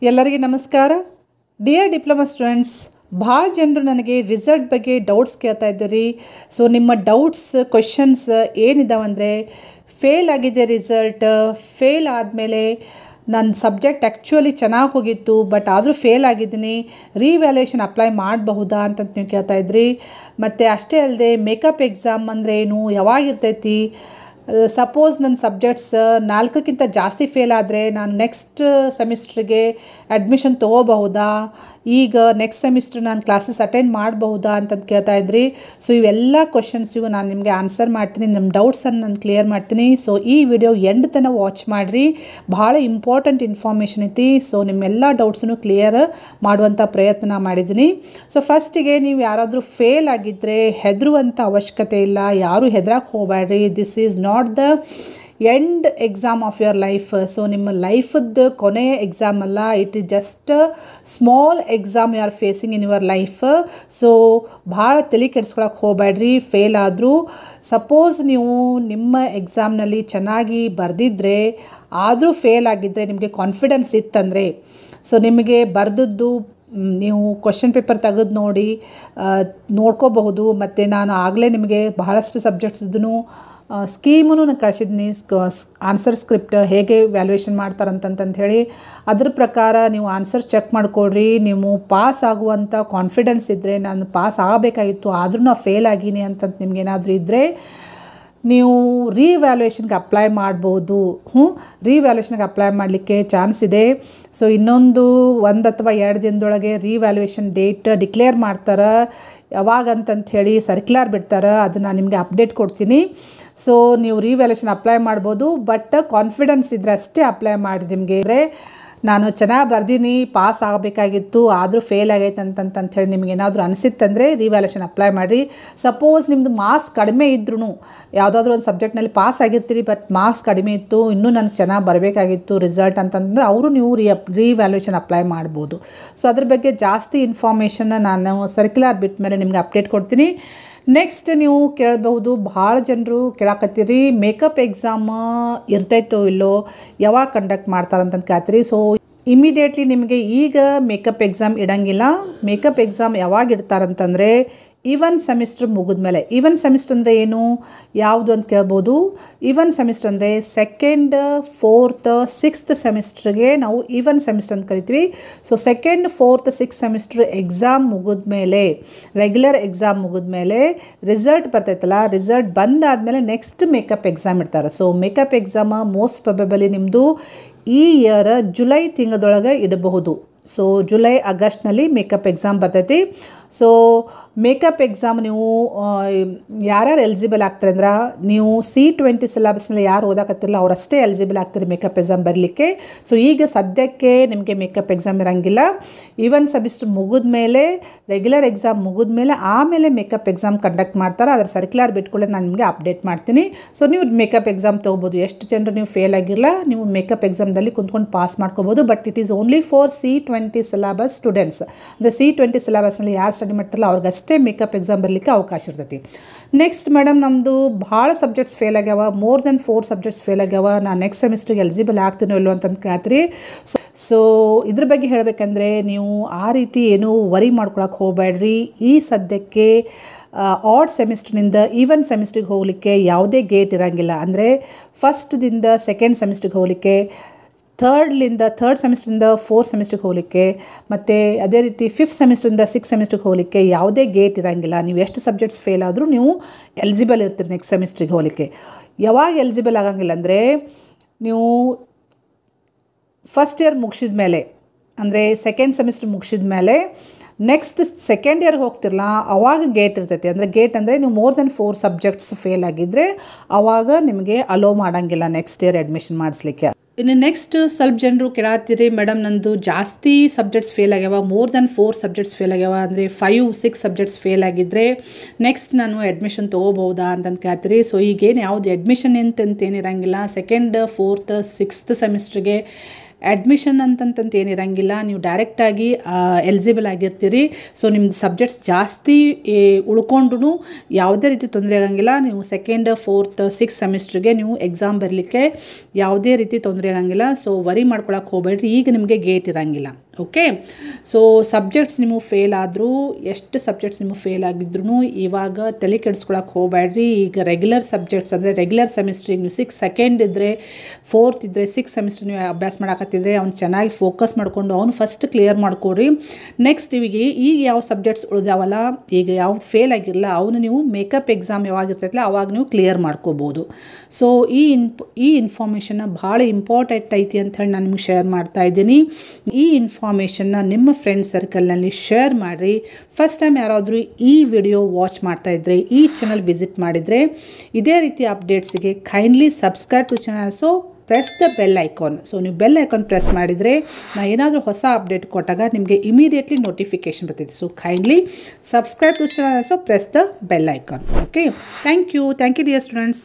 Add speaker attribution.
Speaker 1: ಎಲ್ಲರಿಗೆ ನಮಸ್ಕಾರ. Dear diploma students, ಭಾಳ ಜನರು ನನಗೆ ರಿಸಲ್ಟ್ ಬಗ್ಗೆ ಡೌಟ್ಸ್ ಕೇಳ್ತಾ ಇದ್ದೀರಿ. ಸೊ ನಿಮ್ಮ ಡೌಟ್ಸ್ ಕ್ವೆಶನ್ಸ್ ಏನಿದಾವಂದರೆ, ಫೇಲ್ ಆಗಿದೆ ರಿಸಲ್ಟ್, ಫೇಲ್ ಆದಮೇಲೆ ನನ್ನ ಸಬ್ಜೆಕ್ಟ್ ಆ್ಯಕ್ಚುಲಿ ಚೆನ್ನಾಗಿ ಹೋಗಿತ್ತು ಬಟ್ ಆದರೂ ಫೇಲ್ ಆಗಿದ್ದೀನಿ, ರಿವ್ಯಾಲ್ಯೂಯೇಷನ್ ಅಪ್ಲೈ ಮಾಡಬಹುದಾ ಅಂತ ನೀವು ಕೇಳ್ತಾ ಇದ್ರಿ. ಮತ್ತು ಅಷ್ಟೇ ಅಲ್ಲದೆ ಮೇಕಪ್ ಎಕ್ಸಾಮ್ ಅಂದರೆ ಏನು, ಯಾವಾಗಿರ್ತೈತಿ, ಸಪೋಸ್ ನನ್ನ ಸಬ್ಜೆಕ್ಟ್ಸ್ 4ಕ್ಕಿಂತ ಜಾಸ್ತಿ ಫೇಲ್ ಆದರೆ ನಾನು ನೆಕ್ಸ್ಟ್ ಸೆಮಿಸ್ಟ್ರಿಗೆ ಅಡ್ಮಿಷನ್ ತೊಗೋಬಹುದಾ, ಈಗ ನೆಕ್ಸ್ಟ್ ಸೆಮಿಸ್ಟ್ರ್ ನಾನು ಕ್ಲಾಸಸ್ ಅಟೆಂಡ್ ಮಾಡಬಹುದಾ ಅಂತಂದು ಕೇಳ್ತಾ ಇದ್ರಿ. ಸೊ ಇವೆಲ್ಲ ಕ್ವಶನ್ಸಿಗೂ ನಾನು ನಿಮಗೆ ಆನ್ಸರ್ ಮಾಡ್ತೀನಿ, ನಿಮ್ಮ ಡೌಟ್ಸನ್ನು ನಾನು ಕ್ಲಿಯರ್ ಮಾಡ್ತೀನಿ. ಸೊ ಈ ವಿಡಿಯೋ ಎಂಡ್ ತನಕ ವಾಚ್ ಮಾಡಿರಿ, ಭಾಳ ಇಂಪಾರ್ಟೆಂಟ್ ಇನ್ಫಾರ್ಮೇಷನ್ ಐತಿ. ಸೊ ನಿಮ್ಮೆಲ್ಲ ಡೌಟ್ಸನ್ನು ಕ್ಲಿಯರ್ ಮಾಡುವಂಥ ಪ್ರಯತ್ನ ಮಾಡಿದ್ದೀನಿ. ಸೊ ಫಸ್ಟಿಗೆ ನೀವು ಯಾರಾದರೂ ಫೇಲ್ ಆಗಿದ್ದರೆ ಹೆದರುವಂಥ ಅವಶ್ಯಕತೆ ಇಲ್ಲ, ಯಾರೂ ಹೆದರಕ್ಕೆ ಹೋಗಬೇಡ್ರಿ. This is not the end exam of your life. So ನಿಮ್ಮ ಲೈಫದ್ದು ಕೊನೆಯ ಎಕ್ಸಾಮ್ ಅಲ್ಲ, it is just small exam you are facing in your life. So ಭಾಳ ತಲೆ ಕೆಡಿಸ್ಕೊಳಕ್ಕೆ ಹೋಗಬೇಡ್ರಿ ಫೇಲ್ ಆದರೂ. ಸಪೋಸ್ ನೀವು ನಿಮ್ಮ ಎಕ್ಸಾಮ್ನಲ್ಲಿ ಚೆನ್ನಾಗಿ ಬರೆದಿದ್ದರೆ ಆದರೂ ಫೇಲ್ ಆಗಿದ್ದರೆ, ನಿಮಗೆ ಕಾನ್ಫಿಡೆನ್ಸ್ ಇತ್ತಂದರೆ, ಸೊ ನಿಮಗೆ ಬರೆದದ್ದು ನೀವು ಕ್ವಶನ್ ಪೇಪರ್ ತೆಗೆದು ನೋಡ್ಕೋಬಹುದು. ಮತ್ತು ನಾನು ಆಗಲೇ ನಿಮಗೆ ಬಹಳಷ್ಟು ಸಬ್ಜೆಕ್ಟ್ಸ್ದು ಸ್ಕೀಮೂ ನಾನು ಕಳಿಸಿದ್ದೀನಿ, ಆನ್ಸರ್ ಸ್ಕ್ರಿಪ್ಟ್ ಹೇಗೆ ವ್ಯಾಲ್ಯೂಯೇಷನ್ ಮಾಡ್ತಾರಂತಂತ ಹೇಳಿ. ಅದ್ರ ಪ್ರಕಾರ ನೀವು ಆನ್ಸರ್ ಚೆಕ್ ಮಾಡಿಕೊಡ್ರಿ. ನೀವು ಪಾಸ್ ಆಗುವಂಥ ಕಾನ್ಫಿಡೆನ್ಸ್ ಇದ್ದರೆ, ನಾನು ಪಾಸ್ ಆಗಬೇಕಾಗಿತ್ತು ಆದರೂ ನಾನು ಫೇಲ್ ಆಗೀನಿ ಅಂತಂತ ನಿಮಗೇನಾದರೂ ಇದ್ದರೆ ನೀವು ರಿವ್ಯಾಲ್ಯೂಯೇಷನ್ಗೆ ಅಪ್ಲೈ ಮಾಡ್ಬೋದು. ರಿವ್ಯಾಲ್ಯೂಯೇಷನ್ಗೆ ಅಪ್ಲೈ ಮಾಡಲಿಕ್ಕೆ ಚಾನ್ಸ್ ಇದೆ. ಸೊ ಇನ್ನೊಂದು 1 ಅಥವಾ 2 ದಿನದೊಳಗೆ ರಿವ್ಯಾಲ್ಯೂಯೇಷನ್ ಡೇಟ್ ಡಿಕ್ಲೇರ್ ಮಾಡ್ತಾರೆ. ಯಾವಾಗಂತಂತ ಹೇಳಿ ಸರ್ಕ್ಯುಲರ್ ಬಿಡ್ತಾರೆ, ಅದನ್ನು ನಿಮಗೆ ಅಪ್ಡೇಟ್ ಕೊಡ್ತೀನಿ. ಸೊ ನೀವು ರಿವ್ಯಾಲ್ಯೂಯೇಷನ್ ಅಪ್ಲೈ ಮಾಡ್ಬೋದು, ಬಟ್ ಕಾನ್ಫಿಡೆನ್ಸ್ ಇದ್ದರೆ ಅಷ್ಟೇ ಅಪ್ಲೈ ಮಾಡಿ. ನಿಮಗೆ ಅಂದರೆ ನಾನು ಚೆನ್ನಾಗಿ ಬರ್ದೀನಿ, ಪಾಸ್ ಆಗಬೇಕಾಗಿತ್ತು ಆದರೂ ಫೇಲ್ ಆಗೈತೆ ಅಂತಂತ ಹೇಳಿ ನಿಮ್ಗೆ ಏನಾದರೂ ಅನಿಸಿತ್ತಂದರೆ ರಿವ್ಯಾಲ್ಯೂಯೇಷನ್ ಅಪ್ಲೈ ಮಾಡಿರಿ. ಸಪೋಸ್ ನಿಮ್ಮದು ಮಾರ್ಕ್ಸ್ ಕಡಿಮೆ ಇದ್ರೂ, ಯಾವುದಾದ್ರೂ ಒಂದು ಸಬ್ಜೆಕ್ಟ್ನಲ್ಲಿ ಪಾಸ್ ಆಗಿರ್ತೀರಿ ಬಟ್ ಮಾರ್ಕ್ಸ್ ಕಡಿಮೆ ಇತ್ತು, ಇನ್ನೂ ನನಗೆ ಚೆನ್ನಾಗಿ ಬರಬೇಕಾಗಿತ್ತು ರಿಸಲ್ಟ್ ಅಂತಂದರೆ ಅವರು ನೀವು ರಿವ್ಯಾಲ್ಯೂಯೇಷನ್ ಅಪ್ಲೈ ಮಾಡ್ಬೋದು. ಸೊ ಅದ್ರ ಬಗ್ಗೆ ಜಾಸ್ತಿ ಇನ್ಫಾರ್ಮೇಷನ್ನ ನಾನು ಸರ್ಕ್ಯುಲರ್ ಬಿಟ್ಟ ಮೇಲೆ ನಿಮ್ಗೆ ಅಪ್ಡೇಟ್ ಕೊಡ್ತೀನಿ. ನೆಕ್ಸ್ಟ್ ನೀವು ಕೇಳಬಹುದು, ಭಾಳ ಜನರು ಕೇಳಕತ್ತೀರಿ ಮೇಕಪ್ ಎಕ್ಸಾಮ್ ಇರ್ತೈತೋ ಇಲ್ಲೋ, ಯಾವಾಗ ಕಂಡಕ್ಟ್ ಮಾಡ್ತಾರಂತಂದು ಕೇಳ್ತೀರಿ. ಸೊ ಇಮಿಡಿಯೇಟ್ಲಿ ನಿಮಗೆ ಈಗ ಮೇಕಪ್ ಎಕ್ಸಾಮ್ ಇಡಂಗಿಲ್ಲ. ಮೇಕಪ್ ಎಕ್ಸಾಮ್ ಯಾವಾಗ ಇಡ್ತಾರಂತಂದರೆ ಈವನ್ ಸೆಮಿಸ್ಟ್ರ್ ಮುಗಿದ್ಮೇಲೆ. ಈವನ್ ಸೆಮಿಸ್ಟ್ರ್ ಅಂದರೆ ಏನು, ಯಾವುದು ಅಂತ ಕೇಳ್ಬೋದು. ಈವನ್ ಸೆಮಿಸ್ಟ್ರ್ ಅಂದರೆ 2nd, 4th, 6th ಸೆಮಿಸ್ಟ್ರಿಗೆ ನಾವು ಈವನ್ ಸೆಮಿಸ್ಟ್ರ್ ಅಂತ ಕರಿತೀವಿ. So 2nd, 4th, 6th semester exam ಮುಗಿದ್ಮೇಲೆ, ರೆಗ್ಯುಲರ್ ಎಕ್ಸಾಮ್ ಮುಗಿದ್ಮೇಲೆ ರಿಸಲ್ಟ್ ಬರ್ತೈತಲ್ಲ, ರಿಸಲ್ಟ್ ಬಂದಾದಮೇಲೆ ನೆಕ್ಸ್ಟ್ ಮೇಕಪ್ ಎಕ್ಸಾಮ್ ಇಡ್ತಾರೆ. So makeup exam most probably ನಿಮ್ಮದು ಈ ಇಯರ್ ಜುಲೈ ತಿಂಗಳದೊಳಗೆ ಇಡಬಹುದು. ಸೊ ಜುಲೈ ಆಗಸ್ಟ್ನಲ್ಲಿ ಮೇಕಪ್ ಎಕ್ಸಾಮ್ ಬರ್ತೈತಿ. ಸೊ ಮೇಕಪ್ ಎಕ್ಸಾಮ್ ನೀವು ಯಾರ್ಯಾರು ಎಲಿಜಿಬಲ್ ಆಗ್ತಾರೆ ಅಂದ್ರೆ, ನೀವು C20 ಸಿಲೆಬಸ್ನಲ್ಲಿ ಯಾರು ಓದಾಕತ್ತಿರಲ್ಲ ಅವರಷ್ಟೇ ಎಲಿಜಿಬಲ್ ಆಗ್ತಾರೆ ಮೇಕಪ್ ಎಕ್ಸಾಮ್ ಬರಲಿಕ್ಕೆ. ಸೊ ಈಗ ಸದ್ಯಕ್ಕೆ ನಿಮಗೆ ಮೇಕಪ್ ಎಕ್ಸಾಮ್ ಇರೋಂಗಿಲ್ಲ. ಈವನ್ ಸೆಮಿಸ್ಟ್ರ್ ಮುಗಿದ್ಮೇಲೆ, ರೆಗ್ಯುಲರ್ ಎಕ್ಸಾಮ್ ಮುಗಿದ್ಮೇಲೆ ಆಮೇಲೆ ಮೇಕಪ್ ಎಕ್ಸಾಮ್ ಕಂಡಕ್ಟ್ ಮಾಡ್ತಾರೆ. ಅದರ ಸರ್ಕ್ಯುಲರ್ ಬಿಟ್ಕೊಳ್ಳಿ ನಾನು ನಿಮಗೆ ಅಪ್ಡೇಟ್ ಮಾಡ್ತೀನಿ. ಸೊ ನೀವು ಮೇಕಪ್ ಎಕ್ಸಾಮ್ ತೊಗೋಬೋದು. ಎಷ್ಟು ಜನರು ನೀವು ಫೇಲ್ ಆಗಿರಲ್ಲ, ನೀವು ಮೇಕಪ್ ಎಕ್ಸಾಮ್ದಲ್ಲಿ ಕುಂತ್ಕೊಂಡು ಪಾಸ್ ಮಾಡ್ಕೋಬೋದು. But it is only for C20 syllabus students. ಅಂದರೆ C20 ಸಿಲೆಬಸ್ನಲ್ಲಿ ಯಾರು ಸ್ಟಡಿ ಮಾಡ್ತಾರಲ್ಲ ಅವ್ರಿಗಷ್ಟೇ ಮೇಕಪ್ ಎಕ್ಸಾಮ್ ಬರಲಿಕ್ಕೆ ಅವಕಾಶ ಇರ್ತೈತಿ. ನೆಕ್ಸ್ಟ್ ಮೇಡಮ್, ನಮ್ಮದು ಭಾಳ ಸಬ್ಜೆಕ್ಟ್ಸ್ ಫೇಲ್ ಆಗ್ಯಾವ, ಮೋರ್ ದೆನ್ 4 ಸಬ್ಜೆಕ್ಟ್ಸ್ ಫೇಲ್ ಆಗ್ಯಾವ, ನಾನು ನೆಕ್ಸ್ಟ್ ಸೆಮಿಸ್ಟ್ರಿಗೆ ಎಲಿಜಿಬಲ್ ಆಗ್ತೀನೋ ಇಲ್ಲೋ ಅಂತಂದು ಕೇಳ್ತೀರಿ. ಸೊ ಇದ್ರ ಬಗ್ಗೆ ಹೇಳಬೇಕಂದ್ರೆ, ನೀವು ಆ ರೀತಿ ಏನೂ ವರಿ ಮಾಡ್ಕೊಳಕ್ಕೆ ಹೋಗಬೇಡ್ರಿ. ಈ ಸದ್ಯಕ್ಕೆ ಆಡ್ ಸೆಮಿಸ್ಟ್ರಿನಿಂದ ಈವನ್ ಸೆಮಿಸ್ಟ್ರಿಗೆ ಹೋಗಲಿಕ್ಕೆ ಯಾವುದೇ ಗೇಟ್ ಇರೋಂಗಿಲ್ಲ. ಅಂದರೆ ಫಸ್ಟ್ದಿಂದ 2nd ಸೆಮಿಸ್ಟ್ರಿಗೆ ಹೋಗಲಿಕ್ಕೆ, ಥರ್ಡ್ ಸೆಮಿಸ್ಟ್ರಿಂದ 4th ಸೆಮಿಸ್ಟ್ರಿಗೆ ಹೋಗಲಿಕ್ಕೆ, ಮತ್ತು ಅದೇ ರೀತಿ 5th ಸೆಮಿಸ್ಟ್ರಿಂದ 6th ಸೆಮಿಸ್ಟ್ರಿಗೆ ಹೋಗಲಿಕ್ಕೆ ಯಾವುದೇ ಗೇಟ್ ಇರೋಂಗಿಲ್ಲ. ನೀವು ಎಷ್ಟು ಸಬ್ಜೆಕ್ಟ್ಸ್ ಫೇಲ್ ಆದರೂ ನೀವು ಎಲಿಜಿಬಲ್ ಇರ್ತೀರಿ ನೆಕ್ಸ್ಟ್ ಸೆಮಿಸ್ಟ್ರಿಗೆ ಹೋಗಲಿಕ್ಕೆ. ಯಾವಾಗ ಎಲಿಜಿಬಲ್ ಆಗಂಗಿಲ್ಲ ಅಂದರೆ, ನೀವು ಫಸ್ಟ್ ಇಯರ್ ಮುಗಿಸಿದ ಮೇಲೆ, ಅಂದರೆ 2nd ಸೆಮಿಸ್ಟ್ರ್ ಮುಗಿಸಿದ ಮೇಲೆ ನೆಕ್ಸ್ಟ್ 2nd ಇಯರ್ಗೆ ಹೋಗ್ತಿರಲ್ಲ ಅವಾಗ ಗೇಟ್ ಇರ್ತೈತಿ. ಅಂದರೆ ಗೇಟ್ ಅಂದರೆ ನೀವು ಮೋರ್ ದೆನ್ 4 ಸಬ್ಜೆಕ್ಟ್ಸ್ ಫೇಲ್ ಆಗಿದ್ದರೆ ಆವಾಗ ನಿಮಗೆ ಅಲೋ ಮಾಡೋಂಗಿಲ್ಲ ನೆಕ್ಸ್ಟ್ ಇಯರ್ ಅಡ್ಮಿಷನ್ ಮಾಡಿಸ್ಲಿಕ್ಕೆ. ಇನ್ನು ನೆಕ್ಸ್ಟ್ ಸ್ವಲ್ಪ ಜನರು ಕೇಳತ್ತೀರಿ, ಮೇಡಮ್ ನಂದು ಜಾಸ್ತಿ ಸಬ್ಜೆಕ್ಟ್ಸ್ ಫೇಲ್ ಆಗ್ಯಾವ, ಮೋರ್ ದೆನ್ 4 ಸಬ್ಜೆಕ್ಟ್ಸ್ ಫೇಲ್ ಆಗ್ಯಾವ, ಅಂದರೆ 5-6 ಸಬ್ಜೆಕ್ಟ್ಸ್ ಫೇಲ್ ಆಗಿದ್ದರೆ ನೆಕ್ಸ್ಟ್ ನಾನು ಅಡ್ಮಿಷನ್ ತೊಗೋಬೋದಾ ಅಂತಂದು ಕೇಳ್ತೀರಿ. ಸೊ ಈಗೇನು ಯಾವುದು admission ಅಂತೇನಿರಂಗಿಲ್ಲ. 2nd, 4th, 6th ಸೆಮಿಸ್ಟ್ರಿಗೆ admission ಅಂತಂತ ಏನಿರಂಗಿಲ್ಲ, ನೀವು ಡೈರೆಕ್ಟಾಗಿ ಎಲಿಜಿಬಲ್ ಆಗಿರ್ತೀರಿ. ಸೊ ನಿಮ್ದು ಸಬ್ಜೆಕ್ಟ್ಸ್ ಜಾಸ್ತಿ ಉಳ್ಕೊಂಡು ಯಾವುದೇ ರೀತಿ ತೊಂದರೆ ಆಗಂಗಿಲ್ಲ. ನೀವು 2nd, 4th, 6th ಸೆಮಿಸ್ಟ್ರಿಗೆ ನೀವು ಎಕ್ಸಾಮ್ ಬರಲಿಕ್ಕೆ ಯಾವುದೇ ರೀತಿ ತೊಂದರೆ ಆಗಂಗಿಲ್ಲ. ಸೊ ವರಿ ಮಾಡ್ಕೊಳಕ್ಕೆ ಹೋಗಬೇಡ್ರಿ, ಈಗ ನಿಮಗೆ ಗೇಟ್ ಇರಂಗಿಲ್ಲ. ಓಕೆ, ಸೊ ಸಬ್ಜೆಕ್ಟ್ಸ್ ನಿಮಗೆ ಫೇಲ್ ಆದರೂ, ಎಷ್ಟು ಸಬ್ಜೆಕ್ಟ್ಸ್ ನಿಮಗೆ ಫೇಲ್ ಆಗಿದ್ರು ಇವಾಗ ತಲೆ ಕೆಡಿಸ್ಕೊಳಕ್ಕೆ ಹೋಗಬೇಡ್ರಿ. ಈಗ ರೆಗ್ಯುಲರ್ ಸಬ್ಜೆಕ್ಟ್ಸ್ ಅಂದರೆ ರೆಗ್ಯುಲರ್ ಸೆಮಿಸ್ಟ್ರಿಗೆ ನೀವು 2nd ಇದ್ದರೆ, 4th ಇದ್ದರೆ, 6th ಸೆಮಿಸ್ಟ್ರ್ ನೀವು ಅಭ್ಯಾಸ ಮಾಡಕತ್ತಿದ್ರೆ ಅವ್ನು ಚೆನ್ನಾಗಿ ಫೋಕಸ್ ಮಾಡಿಕೊಂಡು ಅವನು ಫಸ್ಟ್ ಕ್ಲಿಯರ್ ಮಾಡ್ಕೊಡ್ರಿ. ನೆಕ್ಸ್ಟ್ ಈಗ ಯಾವ ಸಬ್ಜೆಕ್ಟ್ಸ್ ಉಳಿದಾವಲ್ಲ, ಈಗ ಯಾವ್ದು ಫೇಲ್ ಆಗಿರಲ್ಲ ಅವನು ನೀವು ಮೇಕಪ್ ಎಕ್ಸಾಮ್ ಯಾವಾಗ ಇರ್ತೈತಲ್ಲ ಅವಾಗ ನೀವು ಕ್ಲಿಯರ್ ಮಾಡ್ಕೋಬೋದು. ಸೊ ಈ ಇನ್ಫಾರ್ಮೇಷನ್ನ ಭಾಳ ಇಂಪಾರ್ಟೆಂಟ್ ಐತಿ ಅಂಥೇಳಿ ನಾನು ನಿಮ್ಗೆ ಶೇರ್ ಮಾಡ್ತಾ ಇದ್ದೀನಿ. ಈ ಇನ್ಫಾರ್ಮೇಷನ್ನ ನಿಮ್ಮ ಫ್ರೆಂಡ್ ಸರ್ಕಲ್ನಲ್ಲಿ ಶೇರ್ ಮಾಡಿರಿ. ಫಸ್ಟ್ ಟೈಮ್ ಯಾರಾದರೂ ಈ ವಿಡಿಯೋ ವಾಚ್ ಮಾಡ್ತಾಯಿದ್ರೆ, ಈ ಚಾನಲ್ ವಿಸಿಟ್ ಮಾಡಿದರೆ, ಇದೇ ರೀತಿ ಅಪ್ಡೇಟ್ಸಿಗೆ kindly subscribe to channel. So press the bell icon. So ನೀವು ಬೆಲ್ ಐಕಾನ್ ಪ್ರೆಸ್ ಮಾಡಿದರೆ ನಾನು ಏನಾದರೂ ಹೊಸ ಅಪ್ಡೇಟ್ ಕೊಟ್ಟಾಗ ನಿಮಗೆ ಇಮಿಡಿಯೇಟ್ಲಿ ನೋಟಿಫಿಕೇಷನ್ ಬರ್ತೈತೆ. So kindly subscribe to channel. So press the bell icon. Okay, thank you dear students.